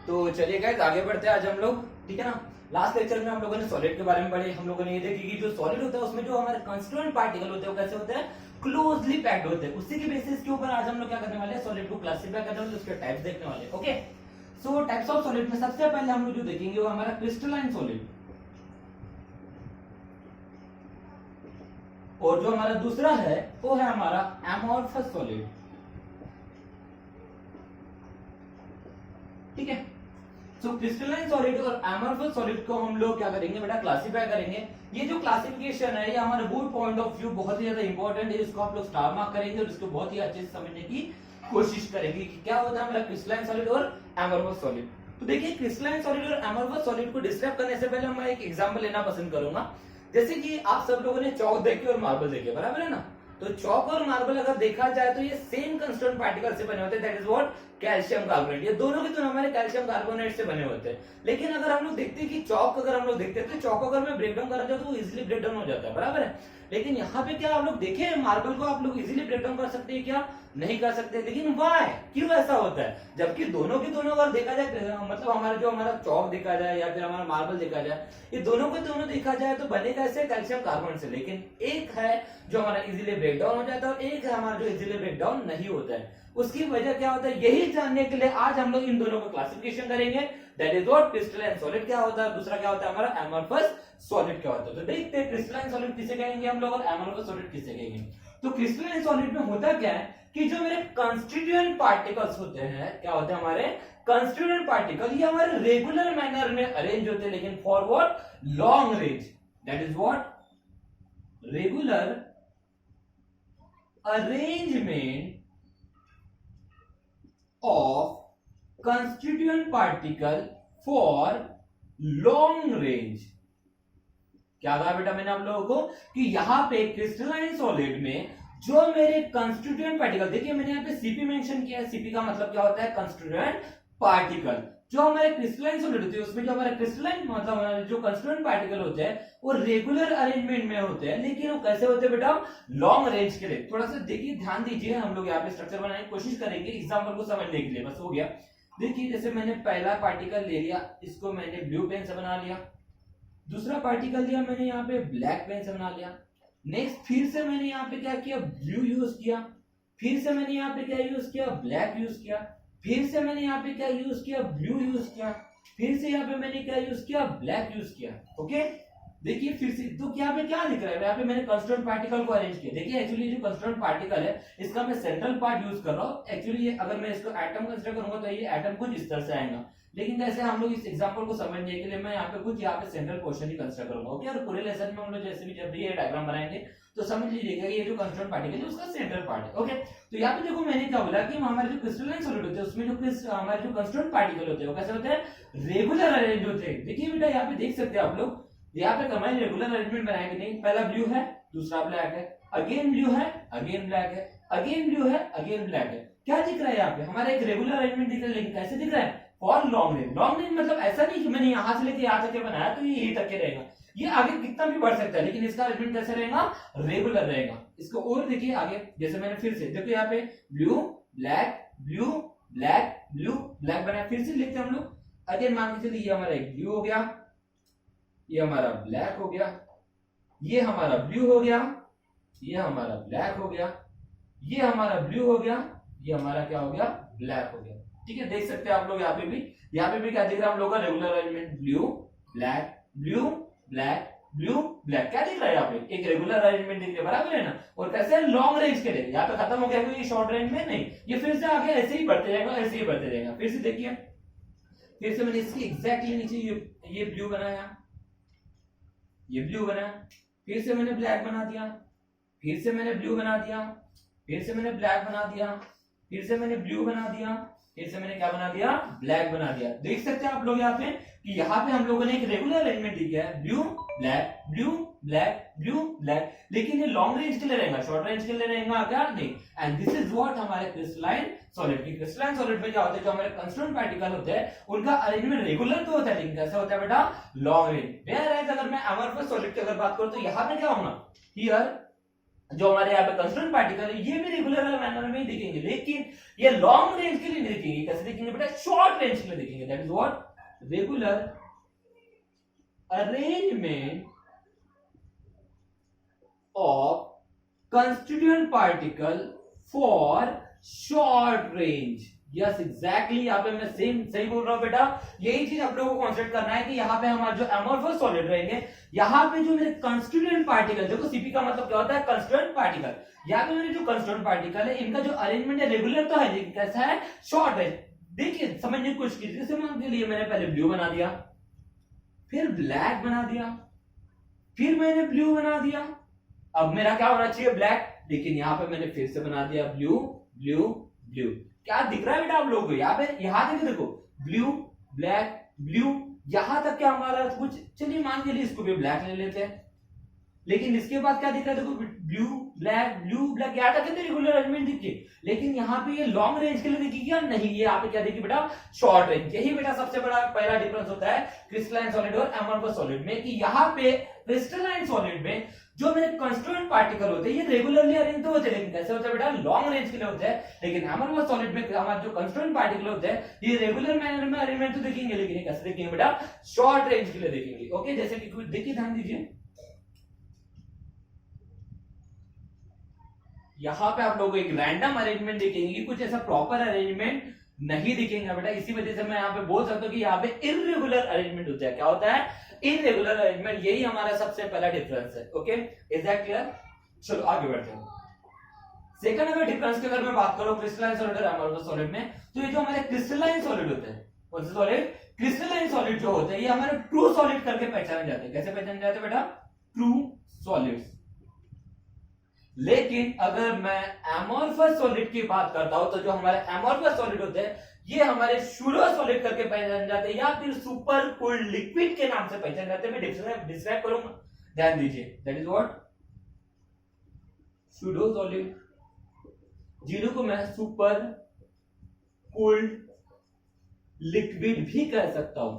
तो चलिए गाइस आगे बढ़ते हैं आज हम लोग, ठीक है ना। लास्ट लेक्चर में हम लोगों ने सॉलिड के बारे में पढ़े। हम लोगों ने ये देखी कि जो सॉलिड होता है उसमें जो हमारे कंस्टिट्यूएंट पार्टिकल होते हैं वो कैसे होते हैं, क्लोजली पैक्ड होते हैं। उसी के बेसिस के ऊपर आज हम लोग क्या करने वाले हैं, सॉलिड को क्लासिफाई करने वाले, उसके टाइप्स देखने वाले हैं। Okay, so types of solid में सबसे पहले हम लोग जो देखेंगे वो हमारा क्रिस्टलाइन सॉलिड, और जो हमारा दूसरा है वो है हमारा एमोर्फस सॉलिड। ठीक है, सो क्रिस्टलाइन सॉलिड और एमोर्फस सॉलिड को हम लोग क्या करेंगे बेटा, क्लासिफाई करेंगे। ये जो क्लासिफिकेशन है ये हमारे बोर्ड पॉइंट ऑफ व्यू बहुत ही ज्यादा इंपॉर्टेंट है। इसको आप लोग स्टार मार्क करेंगे और इसको बहुत ही अच्छे से समझने की कोशिश करेंगे कि क्या होता है हमारा क्रिस्टलाइन सॉलिड और एमोर्फस सॉलिड। तो देखिए, क्रिस्टलाइन सॉलिड और एमोर्फस सॉलिड को डिस्क्राइब करने से पहले मैं एक एग्जांपल लेना पसंद करूंगा। जैसे कि आप सब लोगों ने चौक देखे और मार्बल देखे, बराबर है ना। तो चौक और मार्बल अगर देखा जाए तो ये सेम कंस्टिट्यूएंट पार्टिकल से बने होते हैं, that is what, calcium carbonate. ये दोनों के दोनों हमारे कैल्शियम कार्बोनेट से बने होते हैं। लेकिन अगर हम लोग देखते हैं कि चौक अगर हम लोग देखते हैं तो चौक अगर मैं ब्रेक डाउन करना चाहूँ तो वो इजिली ब्रेक डाउन हो जाता है, बराबर है। लेकिन यहाँ पे क्या आप लोग देखे, मार्बल को आप लोग इजिली ब्रेक डाउन कर सकते हैं क्या, नहीं कर सकते। लेकिन व्हाई, क्यों ऐसा होता है, जबकि दोनों के दोनों अगर देखा जाए, मतलब हमारा चौक देखा जाए या फिर हमारा मार्बल देखा जाए, ये दोनों के दोनों देखा जाए तो बने कैसे, कैल्शियम कार्बोनेट से। लेकिन एक है जो हमारा इजीली ब्रेक डाउन हो जाता है और एक है हमारा जो इजीली ब्रेक डाउन नहीं होता है। उसकी वजह क्या होता है, यही जानने के लिए आज हम लोग इन दोनों को क्लासिफिकेशन करेंगे। That is what, crystalline solid क्या होता है, दूसरा क्या होता है हमारा एमोर्फस सॉलिड क्या होता है। तो देखते हैं क्रिस्टलाइन सॉलिड किसे कहेंगे हम लोग और एमोर्फस सॉलिड किसे कहेंगे। तो क्रिस्टलाइन सॉलिड में होता क्या है कि जो मेरे कंस्टिट्यूएंट पार्टिकल्स होते हैं, क्या होते हैं हमारे कंस्टिट्यूएंट पार्टिकल, ये हमारे रेगुलर मैनर में अरेंज होते हैं, लेकिन for what, long range. That is what, regular arrangement of constituent particle for long range। क्या कहा बेटा मैंने आप लोगों को कि यहां पे क्रिस्टलाइन सॉलिड में जो मेरे कंस्टिट्यूएंट पार्टिकल, देखिए मैंने यहाँ पे सीपी मेंशन किया है। सीपी का मतलब क्या होता है, कंस्टिट्यूएंट पार्टिकल। जो हमारे क्रिस्टलाइन सॉलिड होते हैं उसमें जो हमारे क्रिस्टलाइन मतलब जो कंस्टिट्यूएंट पार्टिकल होते हैं वो रेगुलर अरेंजमेंट में होते हैं, लेकिन वो कैसे होते हैं बेटा, लॉन्ग रेंज के लिए। थोड़ा सा देखिए, ध्यान दीजिए, हम लोग यहाँ पे स्ट्रक्चर बनाने की कोशिश करेंगे एग्जांपल को समझने के लिए, बस हो गया। देखिए, जैसे मैंने पहला पार्टिकल ले लिया, इसको मैंने ब्लू पेन से बना लिया। दूसरा पार्टिकल लिया मैंने यहाँ पे ब्लैक पेन से बना लिया। नेक्स्ट फिर से मैंने यहाँ पे क्या किया, ब्लू यूज किया। फिर से मैंने यहाँ पे क्या यूज किया, ब्लैक यूज किया। फिर से मैंने यहाँ पे क्या यूज किया, ब्लू यूज किया। फिर से यहाँ पे मैंने क्या यूज किया, ब्लैक यूज किया। ओके, देखिए फिर से, तो यहाँ पे क्या दिख रहा है, यहाँ पे मैंने कंस्टिट्यूएंट पार्टिकल को अरेंज किया। देखिए एक्चुअली जो कंस्टिट्यूएंट पार्टिकल है इसका मैं सेंट्रल पार्ट यूज कर रहा हूँ। एक्चुअली ये अगर मैं इसको एटम कंसीडर करूंगा तो ये एटम कुछ इस तरह से आएगा, लेकिन जैसे हम लोग इस एग्जांपल को समझने के लिए मैं यहाँ पे कुछ यहाँ पे सेंट्रल पोर्शन ही कंसीडर करूंगा। ओके, और पूरे लेसन में हम लोग जैसे भी जब भी ये डायग्राम बनाएंगे तो समझ लीजिएगा ये जो कंस्टिट्यूएंट पार्टिकल है उसका सेंट्रल पार्ट है। ओके, तो यहाँ पे देखो मैंने क्या बोला कि हमारे जो क्रिस्टलाइन सॉलिड होते हैं उसमें जो हमारे जो कंस्टिट्यूएंट पार्टिकल होते हैं वो कैसे होते हैं, रेगुलर अरेंज होते हैं। देखिए बेटा यहाँ पे देख सकते हैं आप लोग, यहाँ पे हमारे रेगुलर अरेंजमेंट बनाएंगे नहीं, पहला ब्लू है, दूसरा ब्लैक है, अगेन ब्लू है, अगेन ब्लैक है, अगेन ब्लू है, अगेन ब्लैक है। क्या दिख रहा है यहाँ पे, हमारा एक रेगुलर अरेंजमेंट दिख रहा है, लेकिन कैसे दिख रहा है, for long range. Long range मतलब ऐसा नहीं कि मैंने यहां से लेके यहां तक के बनाया तो ये यही तक के रहेगा, ये आगे कितना भी बढ़ सकता है, लेकिन इसका अरेंजमेंट कैसे रहेगा, रेगुलर रहेगा। इसको और देखिए आगे, जैसे मैंने फिर से देखो यहाँ पे blue black blue black blue black बनाया। फिर से लिखते हैं हम लोग, अगेन मान के चलिए ये हमारा एक ब्लू हो गया, ये हमारा ब्लैक हो गया, ये हमारा ब्लू हो गया, ये हमारा ब्लैक हो गया, ये हमारा ब्लू हो गया, ये हमारा क्या हो गया, ब्लैक हो गया। ठीक है, देख सकते हैं आप लोग यहाँ पे भी क्या दिख रहा है हम लोग का, regular arrangement, blue black blue black blue black. क्या दिख रहा है यहाँ पे, एक रेगुलर अरेंजमेंट दिख रहा है, बराबर है ना। और कैसे, लॉन्ग रेंज के लिए। यहाँ पे खत्म हो गया क्योंकि शॉर्ट रेंज में नहीं, ये फिर से आगे ऐसे ही बढ़ते जाएगा, ऐसे ही बढ़ते जाएगा। फिर से देखिए, फिर से मैंने इसकी एग्जैक्टली नीचे ये ब्लू बनाया, ये ब्लू बना, फिर से मैंने ब्लैक बना दिया, फिर से मैंने ब्लू बना दिया, फिर से मैंने ब्लैक बना दिया, फिर से मैंने ब्लू बना दिया, फिर से मैंने क्या बना दिया, ब्लैक बना दिया। देख सकते हैं आप लोग यहाँ पे कि यहाँ पे हम लोगों ने एक रेगुलर अरेंजमेंट दिया है, blue black blue black blue black, लेकिन ये लॉन्ग रेंज के लिए रहेगा, शॉर्ट रेंज के लिए रहेगा क्या नहीं। एंड दिस इज व्हाट हमारे क्रिस्टलाइन सॉलिड की। क्रिस्टलाइन सॉलिड में क्या होता है, जो हमारे कंस्टिट्यूएंट पार्टिकल होते हैं उनका अरेंजमेंट रेगुलर तो होता है, लेकिन कैसा होता है बेटा, लॉन्ग रेंज। वेयर एज अगर मैं एमोर्फस सॉलिड की अगर बात करूं तो यहाँ पे क्या होगा, हियर जो हमारे यहाँ पे कंस्टिट्यूएंट पार्टिकल है ये भी रेगुलर मैनर में ही दिखेंगे, लेकिन ये लॉन्ग रेंज के लिए नहीं दिखेंगे। कैसे दिखेंगे बेटा? शॉर्ट रेंज के लिए दिखेंगे। That is what regular arrangement of constituent particle for short range. Yes exactly, यहाँ पे मैं सेम सही बोल रहा हूं बेटा। यही चीज आप लोगों को कॉन्सेप्ट करना है कि यहाँ पे हमारे जो एमोर्फस सॉलिड रहेंगे, यहाँ पे जो मेरे कंस्टिट्यूएंट पार्टिकल, देखो सीपी का मतलब क्या होता है? Constituent particle. यहाँ पे मेरे जो कंस्टिट्यूएंट पार्टिकल है इनका जो अरेंजमेंट है रेगुलर तो है, लेकिन कैसा है? Short range. देखिए समझने की कोशिश कीजिए। जैसे मान के लिए मैंने पहले ब्लू बना दिया, फिर ब्लैक बना दिया, फिर मैंने ब्लू बना दिया। अब मेरा क्या होना चाहिए? ब्लैक, लेकिन यहाँ पे मैंने फिर से बना दिया ब्लू ब्लू ब्लू। क्या दिख रहा है बेटा आप लोगों को? यहाँ पे यहाँ देखो, देखो ब्लू ब्लैक ब्लू, यहां तक क्या हमारा कुछ, चलिए मान के लिए इसको भी ब्लैक ले लेते हैं। लेकिन इसके बाद क्या दिख रहा है? देखो ब्लू ब्लैक, यहाँ तक रेगुलर अरेंजमेंट दिखिए, लेकिन यहाँ पे ये लॉन्ग रेंज के लिए दिखेगी या नहीं? ये यहाँ पे क्या देखिए बेटा? Short range. यही बेटा सबसे बड़ा पहला डिफरेंस होता है क्रिस्टलाइन सॉलिड और एमोर्फस सॉलिड में, कि यहाँ पे क्रिस्टलाइन सॉलिड में जो मेरे कंस्टिट्यूएंट पार्टिकल होते हैं ये रेगुलरली अरेंज तो होते हैं, लेकिन कैसे होते हैं बेटा? लॉन्ग रेंज के लिए होते हैं। लेकिन एमोर्फस सॉलिड में हमारे जो कंस्टिट्यूएंट पार्टिकल होते हैं ये रेगुलर मैनर में अरेंजमेंट तो देखेंगे, लेकिन ये कैसे देखेंगे बेटा? शॉर्ट रेंज के लिए देखेंगे। ओके, जैसे कि कुछ देखिए, ध्यान दीजिए, यहां पे आप लोगों को एक रैंडम अरेंजमेंट दिखेंगे कि कुछ ऐसा प्रॉपर अरेंजमेंट नहीं दिखेंगे बेटा। इसी वजह से मैं यहाँ पे बोल सकता हूँ कि यहाँ पे इररेगुलर अरेंजमेंट होता है। क्या होता है? Irregular arrangement. यही हमारा सबसे पहला डिफरेंस है। Okay, is that clear? चलो आगे बढ़ते हैं। सेकंड अगर डिफरेंस की अगर मैं बात करूं क्रिस्टलाइन सॉलिड और एमोर्फस सॉलिड में, तो ये जो हमारे क्रिस्टलाइन सॉलिड होते हैं, कौन से सॉलिड? क्रिस्टलाइन सॉलिड जो होते हैं ये हमारे ट्रू सॉलिड करके पहचाने जाते हैं। कैसे पहचाने जाते हैं बेटा? True solids. लेकिन अगर मैं एमोर्फस सॉलिड की बात करता हूं, तो जो हमारे एमोर्फस सॉलिड होते हैं ये हमारे सूडो सॉलिड करके पहचाने जाते हैं, या फिर सुपर कूल्ड लिक्विड के नाम से पहचाने जाते हैं। मैं डिस्क्राइब करूंगा, ध्यान दीजिए। That is what pseudo solid, जिन्हों को मैं सुपर कूल्ड लिक्विड भी कह सकता हूं।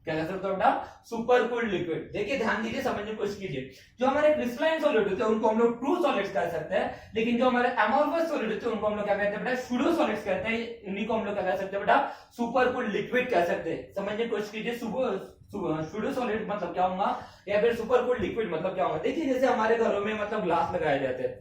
क्या कह सकता हूं बेटा? Super cooled liquid. देखिए ध्यान दीजिए, समझने की कोशिश कीजिए। जो हमारे क्रिस्टलाइन सॉलिड होते हैं उनको हम लोग ट्रू सॉलिड्स कह सकते हैं, लेकिन जो हमारे एमोर्फस सॉलिड होते हैं उनको हम लोग क्या कहते हैं बेटा? सूडो सॉलिड्स कहते हैं। इन्हीं को हम लोग क्या कह सकते हैं बेटा? सुपर कूल्ड लिक्विड कह सकते हैं। समझने की कोशिश कीजिए, सूडो सॉलिड मतलब क्या होगा, या फिर सुपर कूल्ड लिक्विड मतलब क्या होगा। देखिए जैसे हमारे घरों में मतलब ग्लास लगाए जाते हैं,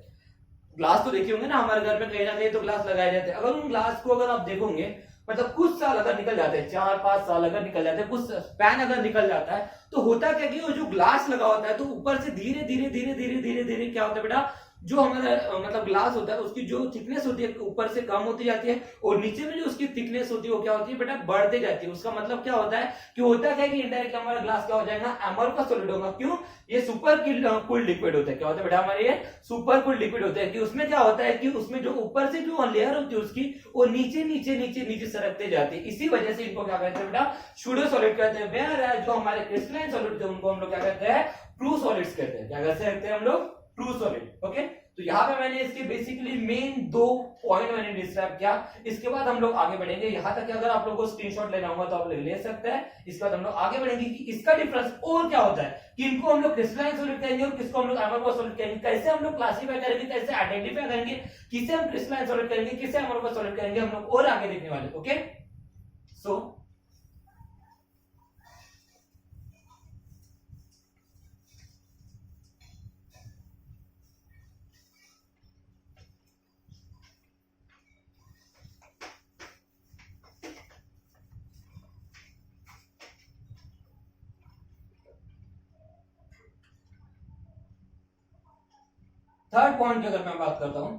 ग्लास तो देखे होंगे ना, हमारे घर में कहीं ना कहीं तो ग्लास लगाए जाते हैं। अगर उन ग्लास को अगर आप देखोगे, मतलब कुछ साल अगर निकल जाते हैं, 4-5 साल अगर निकल जाते हैं, कुछ स्पैन अगर निकल जाता है, तो होता क्या कि वो जो ग्लास लगा होता है तो ऊपर से धीरे धीरे धीरे धीरे धीरे धीरे क्या होता है बेटा? जो हमारा मतलब ग्लास होता है उसकी जो थिकनेस होती है ऊपर से कम होती जाती है, और नीचे में जो उसकी थिकनेस होती है वो क्या होती है बेटा? बढ़ते जाती है। उसका मतलब क्या होता है कि होता क्या है कि इनडायरेक्टली हमारा ग्लास क्या हो जाएगा? एमोर्फस सॉलिड होगा। क्यों? ये सुपर कूल्ड लिक्विड होता है। क्या होता है बेटा? हमारे ये सुपर कूल्ड लिक्विड होता है कि उसमें क्या होता है कि उसमें जो ऊपर से जो लेयर होती है उसकी, वो नीचे नीचे नीचे नीचे सरकते जाती है। इसी वजह से इनको क्या कहते हैं बेटा? सूडो सॉलिड कहते हैं। वेयर जो हमारे क्रिस्टलाइन सॉलिड थे उनको हम लोग क्या कहते हैं? ट्रू सॉलिड्स कहते हैं। क्या कहते हैं हम लोग? True solid. ओके, तो यहाँ पे मैंने इसके बेसिकली मेन 2 पॉइंट मैंने डिस्क्राइब किया। इसके बाद हम लोग आगे बढ़ेंगे। यहाँ तक अगर आप लोगों को स्क्रीनशॉट लेना होगा तो आप लोग ले सकते हैं। इसके बाद हम लोग आगे बढ़ेंगे कि इसका डिफरेंस और क्या होता है, कि इनको हम लोग क्रिस्टलाइन सॉलिड कहेंगे और किसको हम लोग एमोर्फस सॉलिड कहेंगे, कैसे हम लोग क्लासिफाई करेंगे, कैसे आइडेंटिफाई करेंगे, किसे हम क्रिस्टलाइन सॉलिड कहेंगे, किसे एमोर्फस सॉलिड कहेंगे, हम लोग और आगे देखने वाले। ओके, सो थर्ड पॉइंट की अगर मैं बात करता हूं,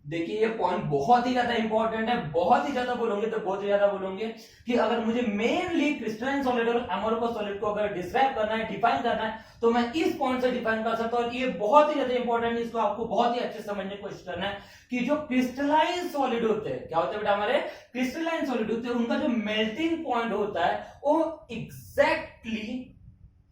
देखिए ये पॉइंट बहुत ही ज्यादा इंपॉर्टेंट है। बहुत ही ज्यादा बोलोगे तो बहुत ही ज्यादा बोलोगे कि अगर मुझे मेनली क्रिस्टलाइन सॉलिड और एमोर्फस सॉलिड को अगर डिस्क्राइब करना है, डिफाइन करना है, तो मैं इस पॉइंट से डिफाइन कर सकता हूं। और ये बहुत ही ज्यादा इंपॉर्टेंट है, इसको आपको बहुत ही अच्छे से समझने की कोशिश करना है कि जो क्रिस्टलाइन सॉलिड होते हैं, क्या होते हैं बेटा? हमारे क्रिस्टलाइन सॉलिड होते हैं, उनका जो मेल्टिंग पॉइंट होता है वो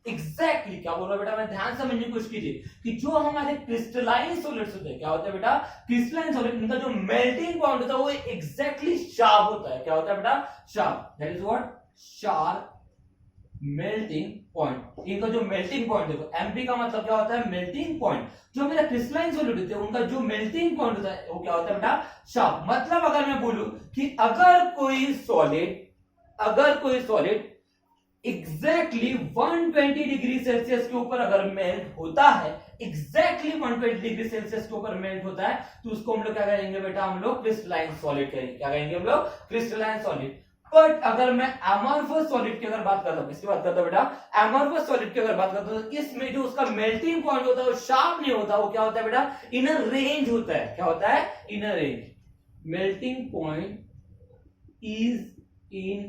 एग्जैक्टली क्या बोल रहा है बेटा? मैं ध्यान समझने की कोशिश कीजिए कि जो हमारे क्रिस्टलाइन सॉलिड्स होते हैं, क्या होता है बेटा? क्रिस्टलाइन सॉलिड, इनका जो मेल्टिंग पॉइंट होता है वो एग्जैक्टली शार्प होता है। क्या होता है बेटा? Sharp. That is what? Sharp melting point. इनका जो मेल्टिंग पॉइंट देखो, एमपी का मतलब क्या होता है मेल्टिंग पॉइंट। जो मेरा क्रिस्टलाइन सॉलिड होते हैं उनका जो मेल्टिंग पॉइंट होता है वो क्या होता है बेटा शार्प। मतलब अगर मैं बोलूं कि अगर कोई सॉलिड एग्जैक्टली 120 डिग्री सेल्सियस के ऊपर अगर मेल्ट होता है, एग्जैक्टली 120 डिग्री सेल्सियस के ऊपर मेल्ट होता है, तो उसको हम लोग क्या कहेंगे बेटा, हम लोग क्रिस्टलाइन सॉलिड कहेंगे। क्या कहेंगे हम लोग, क्रिस्टलाइन सॉलिड। बट अगर मैं एमॉर्फस सॉलिड की अगर बात करता हूं, किसकी बात करता हूं बेटा, एमॉर्फस सॉलिड की अगर बात करता हूं, तो इसमें जो उसका मेल्टिंग पॉइंट होता है वो शार्प नहीं होता, वो क्या होता है बेटा, इनर रेंज होता है। क्या होता है, inner range. Melting point is in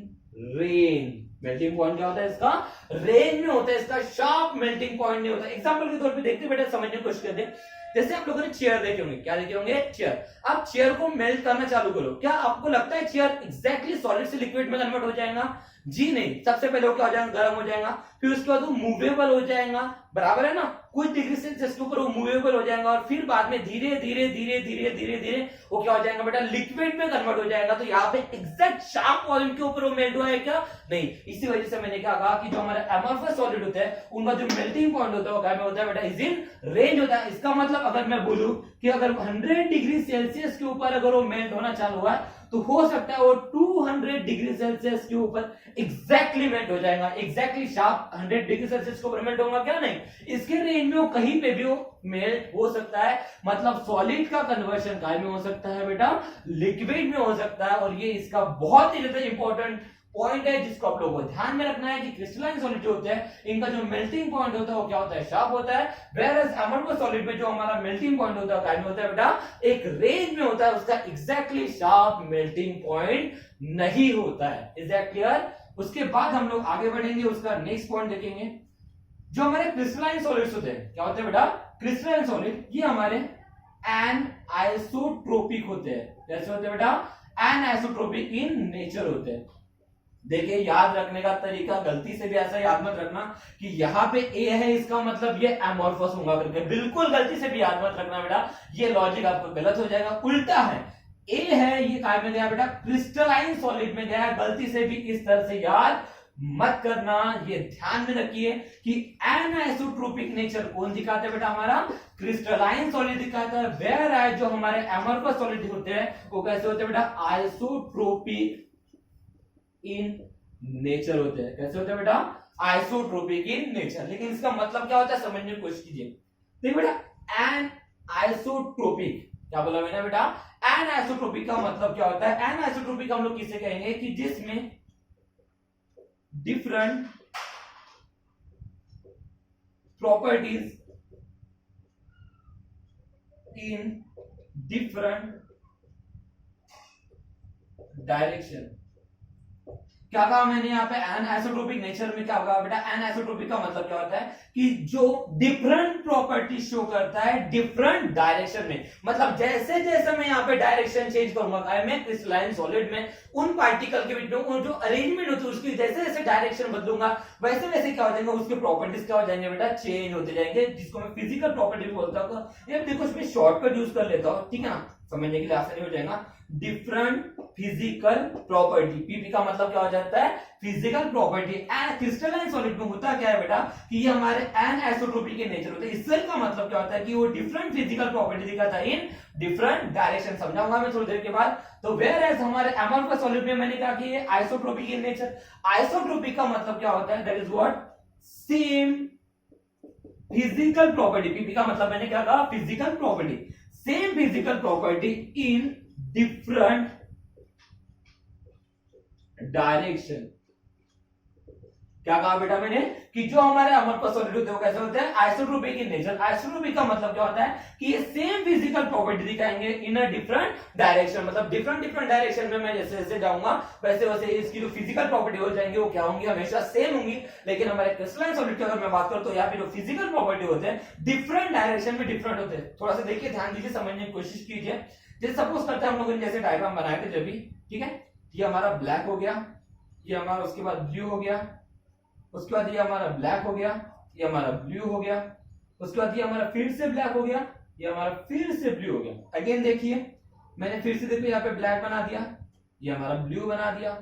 range. Melting point क्या होता है इसका, रेंज में होता है, इसका शार्प मेल्टिंग पॉइंट नहीं होता। एग्जांपल के तौर पे देखते बेटा, समझने की कोशिश करते हैं। जैसे आप लोगों ने चेयर देखे होंगे, क्या देखे होंगे, चेयर। आप चेयर को मेल्ट करना चालू करो, क्या आपको लगता है चेयर एग्जैक्टली सॉलिड से लिक्विड में कन्वर्ट हो जाएगा? जी नहीं। सबसे पहले वो क्या हो जाएगा, गर्म हो जाएगा, फिर उसके बाद वो मूवेबल हो जाएगा, बराबर है ना, कुछ डिग्री सेल्सियस के ऊपर वो मूवेबल हो जाएगा, और फिर बाद में धीरे धीरे धीरे धीरे धीरे धीरे वो क्या हो जाएगा बेटा, लिक्विड में कन्वर्ट हो जाएगा। तो यहाँ पे एग्जैक्ट शार्प वॉल्यूम के ऊपर वो मेल्ट हुआ है क्या, नहीं। इसी वजह से मैंने क्या कहा कि जो हमारा एमॉर्फस सॉलिड होता है उनका जो मेल्टिंग पॉइंट होता है वो क्या में होता है बेटा, इज इन रेंज होता है। इसका मतलब अगर मैं बोलूं कि अगर 100 डिग्री सेल्सियस के ऊपर अगर वो मेल्ट होना चालू हुआ है, तो हो सकता है वो 200 डिग्री सेल्सियस के ऊपर एग्जैक्टली मेल्ट हो जाएगा। एग्जैक्टली शार्प 100 डिग्री सेल्सियस के ऊपर मेल्ट होगा क्या, नहीं। इसके रेंज में वो कहीं पे भी वो मेल्ट हो सकता है। मतलब सॉलिड का कन्वर्शन काय में हो सकता है बेटा, लिक्विड में हो सकता है। और ये इसका बहुत ही ज्यादा इंपॉर्टेंट पॉइंट है जिसको आप लोगों को ध्यान में रखना है कि क्रिस्टलाइन सॉलिड जो होते हैं इनका जो मेल्टिंग पॉइंट होता है वो क्या होता है, शार्प होता है। वेयरएज एमॉर्फस सॉलिड में जो हमारा मेल्टिंग पॉइंट होता है काय में होता है बेटा, एक रेंज में होता है, उसका एग्जैक्टली शार्प मेल्टिंग पॉइंट नहीं होता है। Is that clear? उसके बाद हम लोग आगे बढ़ेंगे, उसका नेक्स्ट पॉइंट देखेंगे। जो हमारे क्रिस्टलाइन सॉलिड्स होते हैं, क्या होते हैं बेटा, क्रिस्टलाइन सॉलिड ये हमारे एनआइसोट्रोपिक होते हैं। कैसे होते हैं बेटा, एनआइसोट्रोपिक इन नेचर होते हैं। देखिए याद रखने का तरीका, गलती से भी ऐसा याद मत रखना कि यहाँ पे ए है इसका मतलब ये एमॉर्फस होगा करके, बिल्कुल गलती से भी याद मत रखना बेटा, ये लॉजिक आपको गलत हो जाएगा। उल्टा है, ए है ये काय में गया बेटा, क्रिस्टलाइन सॉलिड में गया। गलती से भी इस तरह से याद मत करना, ये ध्यान में रखिए कि एनआइसोट्रोपिक नेचर कौन दिखाता है बेटा, हमारा क्रिस्टलाइन सॉलिड दिखाता है। वेयर एज जो हमारे एमॉर्फस सॉलिड होते हैं वो कैसे होते हैं बेटा, आइसोट्रोपिक इन नेचर होते हैं। कैसे होते हैं बेटा, आइसोट्रोपिक इन नेचर। लेकिन इसका मतलब क्या होता है समझने की कोशिश कीजिए। देखिए बेटा, एन आइसोट्रोपिक, क्या बोला मैंने बेटा, एन आइसोट्रोपिक का मतलब क्या होता है, एन आइसोट्रोपिक हम लोग किसे कहेंगे कि जिसमें different properties in different direction. क्या कहा मैंने यहाँ पे, एनआइसोट्रोपिक नेचर में क्या होगा बेटा, एनआइसोट्रोपिक का मतलब क्या होता है कि जो डिफरेंट प्रॉपर्टी शो करता है डिफरेंट डायरेक्शन में। मतलब जैसे जैसे मैं यहाँ पे डायरेक्शन चेंज करूंगा मैं क्रिस्टलाइन सॉलिड में, उन पार्टिकल के बीच में उन जो अरेंजमेंट होती है उसकी जैसे जैसे डायरेक्शन बदलूंगा वैसे वैसे क्या हो जाएंगे, उसके प्रॉपर्टीज क्या हो जाएंगे बेटा, चेंज होते जाएंगे, जिसको मैं फिजिकल प्रॉपर्टी बोलता हूँ। ये देखो इसमें शॉर्टकट यूज कर लेता हूँ, ठीक है ना, समझने के लिए आसानी हो जाएगा। डिफरेंट फिजिकल प्रॉपर्टी, पीपी का मतलब क्या हो जाता है, फिजिकल प्रॉपर्टी। क्रिस्टलाइन सॉलिड में होता क्या है बेटा कि ये हमारे एनआइसोट्रोपिक के नेचर होते हैं। इससे का मतलब क्या होता है कि वो डिफरेंट फिजिकल प्रॉपर्टी दिखाता है इन डिफरेंट डायरेक्शन। समझाऊंगा मैं थोड़ी देर के बाद। तो वेयर एज हमारे एमॉर्फस सॉलिड में मैंने कहा कि ये आइसोट्रोपिक इन नेचर। आइसोट्रोपिक का मतलब क्या होता है, that is what, same physical property. PP का मतलब मैंने क्या कहा, physical property, same physical property in different direction. क्या कहा बेटा मैंने कि जो हमारे एमॉर्फस सॉलिड होते हैं वो कैसे होते हैं, आइसोट्रोपिक इन नेचर। आइसोट्रोपिक का मतलब क्या होता है कि ये सेम फिजिकल प्रॉपर्टी दिखाएंगे इन अ डिफरेंट डायरेक्शन। मतलब डिफरेंट डिफरेंट डायरेक्शन में मैं जैसे जैसे जाऊंगा वैसे वैसे इसकी जो फिजिकल प्रॉपर्टी हो जाएंगे वो क्या होंगी, हमेशा सेम होंगी। लेकिन हमारे क्रिस्टलाइन सॉलिड की अगर मैं बात करूं तो यहाँ पे जो फिजिकल प्रॉपर्टी होते हैं डिफरेंट डायरेक्शन में डिफरेंट होते हैं। थोड़ा सा देखिए, ध्यान दीजिए, समझने की कोशिश कीजिए। जैसे सपोज करते हैं हम लोगों ने जैसे डायग्राम बनाए थे जब भी, ठीक है, ये हमारा ब्लैक हो गया, ये हमारा उसके बाद ब्लू हो गया, उसके बाद ये हमारा ब्लैक हो गया, ये हमारा ब्लू हो गया, उसके बाद ये हमारा फिर से ब्लैक हो गया, ये हमारा फिर से ब्लू हो गया। अगेन देखिए, मैंने फिर से देखो यहाँ पे ब्लैक बना दिया, ये हमारा ब्लू बना दिया,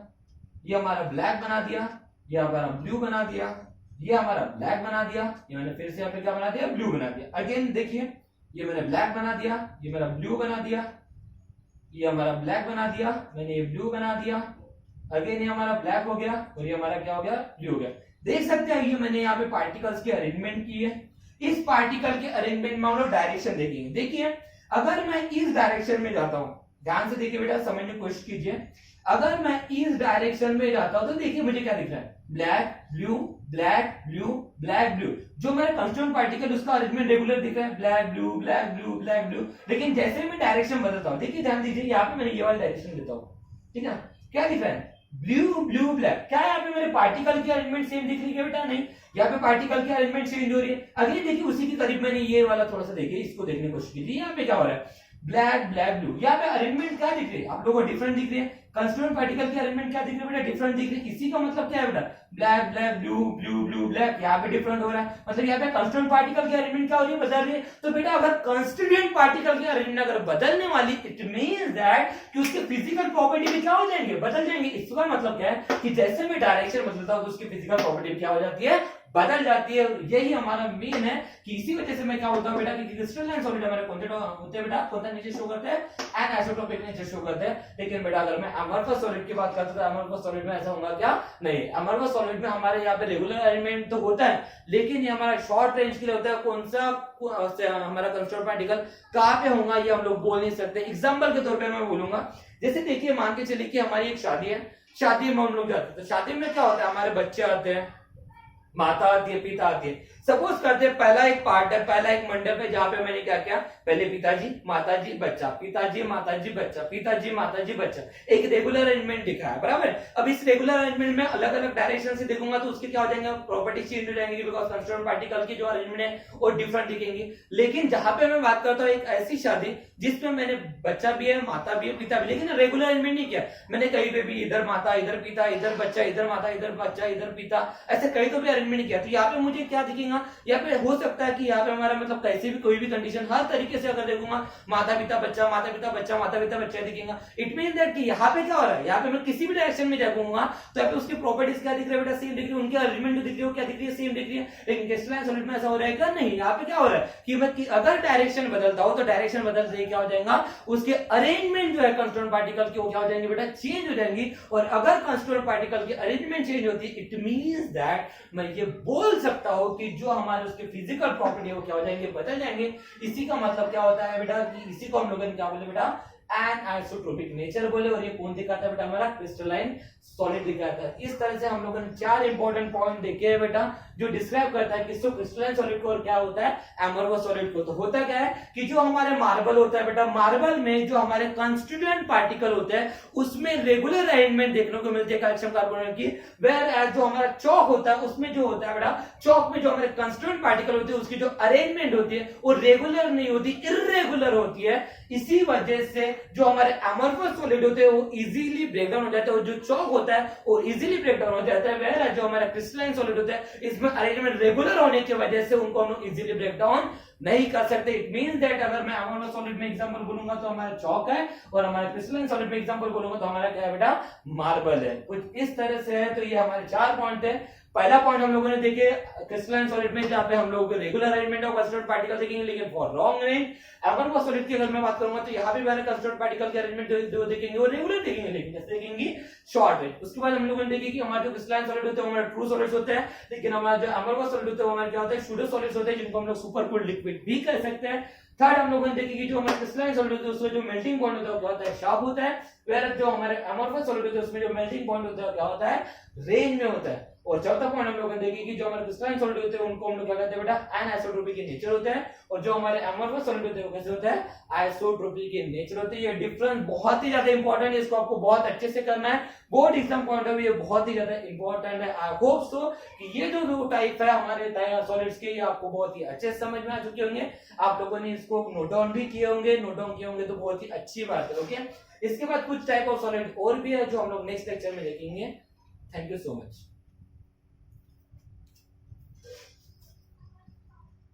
ये हमारा ब्लैक बना दिया, ये हमारा ब्लू बना दिया, ये हमारा ब्लैक बना दिया, ये मैंने फिर से यहाँ पे क्या बना दिया, ब्लू बना दिया। अगेन देखिए, ये मैंने ब्लैक बना दिया, ये मेरा ब्लू बना दिया, ये हमारा ब्लैक बना दिया, मैंने ये ब्लू बना दिया, अगेन ये हमारा ब्लैक हो गया और ये हमारा क्या हो गया, ब्लू हो गया। देख सकते हैं ये मैंने यहाँ पे पार्टिकल्स की अरेंजमेंट की है। इस पार्टिकल के अरेंजमेंट में हम लोग डायरेक्शन देखेंगे। देखिए अगर मैं इस डायरेक्शन में जाता हूं, ध्यान से देखिए बेटा, समझने की कोशिश कीजिए। अगर मैं इस डायरेक्शन में जाता हूं तो देखिए मुझे क्या दिख रहा है, black blue black blue black blue. जो मेरा कांस्टेंट पार्टिकल उसका अरेंजमेंट रेगुलर दिख रहा है, black blue black blue black blue. लेकिन जैसे मैं डायरेक्शन बदलता हूं, देखिए ध्यान दीजिए, यहाँ पे मैंने ये वाला डायरेक्शन देता हूं, ठीक है, क्या दिख रहा है, ब्लू ब्लू ब्लैक। क्या यहाँ पे मेरे पार्टिकल की अरेंजमेंट सेम दिख रही है बेटा, नहीं, यहाँ पे पार्टिकल की अरेंजमेंट चेंज हो रही है। अगले देखिए उसी के करीब मैंने ये वाला थोड़ा सा देखिए, इसको देखने की कोशिश कीजिए, यहाँ पे क्या हो रहा है, ब्लैक ब्लैक ब्लू। यहाँ पे अरेंजमेंट क्या दिख रही है आप लोगों को, डिफरेंट दिख रही है। कंस्टिट्यूएंट पार्टिकल की अरेंजमेंट क्या दिख रही है बेटा, डिफरेंट दिख रही है। इसी का मतलब क्या है बेटा, black black blue blue blue black, यहाँ पे डिफरेंट हो रहा है। मतलब यहाँ पे कंस्टिट्यूएंट पार्टिकल की अरेंजमेंट क्या हो रही है, बदल रही है। तो बेटा अगर कंस्टिट्यूएंट पार्टिकल की अरेंजमेंट अगर बदलने वाली, इट मींस दैट कि उसके फिजिकल प्रॉपर्टी भी क्या हो जाएंगे, बदल जाएंगे। इसका मतलब क्या है कि जैसे मैं डायरेक्शन बदलता हूं तो उसकी फिजिकल प्रॉपर्टी क्या हो जाती है, बदल जाती है। यही हमारा मेन है कि इसी वजह से मैं क्या बोलता हूं बेटा कि क्रिस्टलाइन सॉलिड हमारे कौन से होते हैं बेटा, कौन सा नेचर शो करते हैं, एनआइसोट्रोपिक नेचर शो करते हैं। लेकिन बेटा अगर मैं अमरफस सॉलिड की बात करता हूं तो अमरफस सॉलिड में ऐसा होगा क्या, नहीं, अमरफस सॉलिड में हमारे यहाँ पे रेगुलर अरेंजमेंट तो होता है, लेकिन ये हमारा शॉर्ट रेंज के लिए होता है। कौन सा हमारा कंस्ट्रक्ट पार्टिकल कहां पे होगा ये हम लोग बोल नहीं सकते। एग्जांपल के तौर पे मैं बोलूंगा, जैसे देखिए मान के चलिए कि हमारी एक शादी है, शादी में हम लोग जाते हैं, तो शादी में क्या होता है, हमारे बच्चे आते हैं, माता आती है, पिता आती है। सपोज करते हैं पहला एक पार्ट है, पहला एक मंडप है जहां पे मैंने क्या किया, पहले पिताजी माताजी बच्चा, पिताजी माताजी बच्चा, पिताजी माताजी बच्चा, एक रेगुलर अरेंजमेंट दिखा है, बराबर। अब इस रेगुलर अरेंजमेंट में अलग अलग डायरेक्शन से देखूंगा तो उसके क्या हो जाएंगे, प्रॉपर्टी चेंज हो जाएंगे, बिकॉज कंस्ट्रक्ट पार्टिकल की जो अरेंजमेंट है वो डिफरेंट दिखेंगे। लेकिन जहां पे मैं बात करता हूँ एक ऐसी शादी जिसमें मैंने बच्चा भी है, माता भी है, पिता भी, लेकिन रेगुलर अरेंजमेंट नहीं किया मैंने, कहीं पे भी इधर माता इधर पिता, इधर बच्चा इधर माता इधर बच्चा इधर पिता, ऐसे कहीं तो भी अरेंजमेंट नहीं किया। तो यहाँ पे मुझे क्या दिखेगा, यहाँ पे हो सकता है कि यहाँ पे हमारा मतलब कैसे भी कोई भी कंडीशन हर तरीके से अगर देखूंगा माता पिता बच्चा माता पिता बच्चा माता पिता बच्चा दिखेगा। इट मीन दैट कि यहाँ पे क्या हो रहा है, यहाँ पे मैं किसी भी डायरेक्शन में जाऊंगा तो यहाँ पे उसकी प्रॉपर्टीज क्या दिख रही है बेटा, सेम दिख रही है, उनके अरेंजमेंट जो दिख रही है क्या दिख रही है, सेम दिख रही है। लेकिन क्रिस्टलाइन सॉलिड में ऐसा हो रहा है क्या, नहीं। यहाँ पे क्या हो रहा है कि मैं अगर डायरेक्शन बदलता हूं तो डायरेक्शन बदलते ही क्या हो जाएगा, उसके अरेंजमेंट जो है कंस्टिट्यूएंट पार्टिकल की वो क्या हो जाएंगे बेटा, चेंज हो जाएंगी। और अगर कंस्टिट्यूएंट पार्टिकल की अरेंजमेंट चेंज होती है, इट मींस दैट मैं ये बोल सकता हूं कि जो हमारे उसके फिजिकल प्रॉपर्टी है वो क्या हो जाएंगे, बदल जाएंगे। इसी का मतलब क्या होता है बेटा कि इसी को हम लोगों ने क्या बोले बेटा, एनआइसोट्रोपिक नेचर बोले। और ये कौन दिखाता है बेटा, हमारा क्रिस्टलाइन सॉलिड दिखाता है। इस तरह से हम लोगों ने चार इंपॉर्टेंट पॉइंट देखे हैं बेटा जो डिस्क्राइब करता है किसको, क्रिस्टलाइन सॉलिड को और क्या होता है, एमोर्फस सॉलिड को। तो होता क्या है कि जो हमारे मार्बल होता है बेटा, मार्बल में जो हमारे कंस्टिट्यूएंट पार्टिकल होते हैं उसमें रेगुलर अरेंजमेंट देखने को मिलती है कैल्शियम कार्बोनेट की। वेयर एज जो हमारा चौक होता है उसमें जो होता है बेटा, चौक में जो हमारे कंस्टिट्यूएंट पार्टिकल होते हैं उसकी जो अरेंजमेंट होती है वो रेगुलर नहीं होती, इर्रेगुलर होती है। इसी वजह से जो हमारे एमोर्फस सॉलिड होते हैं वो इजीली ब्रेकडाउन हो जाते हैं, और जो चौक होता है वो इजीली ब्रेकडाउन हो जाता है। वेयर जो हमारा क्रिस्टलाइन सॉलिड होता है इसमें अरेंजमेंट रेगुलर होने की वजह से उनको हम इजीली ब्रेकडाउन नहीं कर सकते। इट मींस दैट अगर मैं एमोर्फस सॉलिड में एग्जांपल बोलूंगा तो हमारा चौक है, और हमारे क्रिस्टलाइन सॉलिड में एग्जांपल बोलूंगा तो हमारा क्या है बेटा, मार्बल है। कुछ इस तरह से है। तो ये हमारे चार पॉइंट है। पहला पॉइंट हम लोगों ने देखे क्रिस्टलाइन सॉलिड में जहां पे हम लोग regular arrangement of constituent particle देखेंगे, लेकिन for long range amorphous solid की अगर मैं बात करूंगा तो यहाँ भी मैंने कंस्टिट्यूएंट पार्टिकल के अरेंजमेंट जो देखेंगे वो रेगुलर देखेंगे, लेकिन जैसे देखेंगे शॉर्ट रेंज। उसके बाद हम लोगों ने देखी कि हमारे जो क्रिस्टलाइन सॉलिड होते हैं हमारे ट्रू सॉलिड्स होते हैं, लेकिन हमारा जो एमोर्फस सॉलिड होते हैं हमारे क्या होते हैं, सूडो सॉलिड्स होते हैं, जिनको हम लोग सुपर कूल्ड लिक्विड भी कह सकते हैं। थर्ड हम लोगों ने देखी कि जो हमारे क्रिस्टलाइन सॉलिड होते हैं उसमें जो मेल्टिंग पॉइंट होता है क्या होता है, शार्प होता है। वेयर जो हमारे एमोर्फस सॉलिड होते हैं उसमें जो मेल्टिंग पॉइंट होता है क्या होता है, रेंज में होता है। और चौथा पॉइंट हम लोगों ने देखी कि जो हमारे क्रिस्टलाइन सॉलिड होते हैं उनको हम लोग क्या कहते हैं बेटा, एनआइसोट्रोपिक के नेचर होते हैं, और जो हमारे एमोर्फस सॉलिड होते हैं वो कैसे होता है, आइसोट्रोपिक के नेचर होते हैं। ये डिफरेंस बहुत ही ज्यादा इंपॉर्टेंट है, इसको आपको बहुत अच्छे से करना है। Board exam point of view ये बहुत ही ज्यादा इंपॉर्टेंट है। आई होप सो कि ये जो दो टाइप है हमारे सॉलिड्स के, ये आपको बहुत ही अच्छे से समझ में आ चुके होंगे। आप लोगों ने इसको नोट डाउन भी किए होंगे, नोट डाउन किए होंगे तो बहुत ही अच्छी बात है। ओके, इसके बाद कुछ टाइप ऑफ सॉलिड और भी है जो हम लोग नेक्स्ट लेक्चर में देखेंगे। Thank you so much.